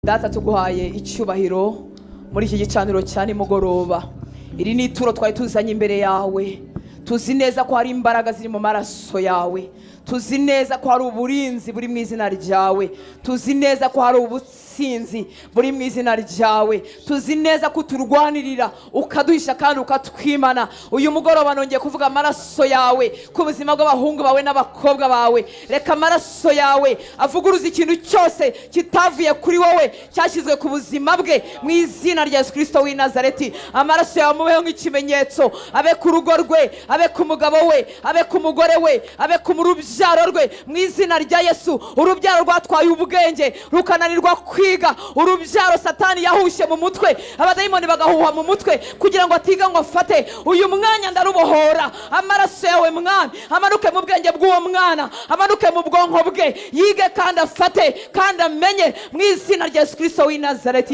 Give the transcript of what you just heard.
Data tuguhaye icyubahiro muri iki gicaniro cya nimugoroba. Iri ni ituro twari tuzanye imbere yawe. Tuzi neza ko hari imbaraga ziri mu maraso yawe. Tuzi neza ko hari uburinzi buri mu izina ryawe. Tuzi neza ko hari ubutsinzi buri mu izina ryawe. Tuzi neza ko turwanirira ukaduhisha kandi ukatwimana. Uyu mugoroba nongeye kuvuga amaraso yawe ku buzima bw'abahungu bawe n'abakobwa bawe. Reka amaraso yawe avuguruza ikintu cyose kitavuye kuri wowe cyashyizwe ku buzima bwe mu izina rya Yesu Kristo w'i Nazareti. Amaraso yawe mubeho nk'ikimenyetso, abe ku rugo rwe, abe ku mugabo we, abe ku mugore we, abe ku rubyaro rwe mu izina rya Yesu. Urubyaro rwatwaye ubwenge rukananirwa kwiga, urubyaro Satani yahushye mu mutwe, abadayimoni bagahuha mu mutwe kugira ngo atiga ngo afate. Uyu mwanya ndarubohora. Amaraso yawe Mwami amanuke mu bwenge bw'uwo mwana, amanuke mu bwonko bwe, yige kandi afate kandi amenye mu izina rya Yesu Kristo w'i Nazareti.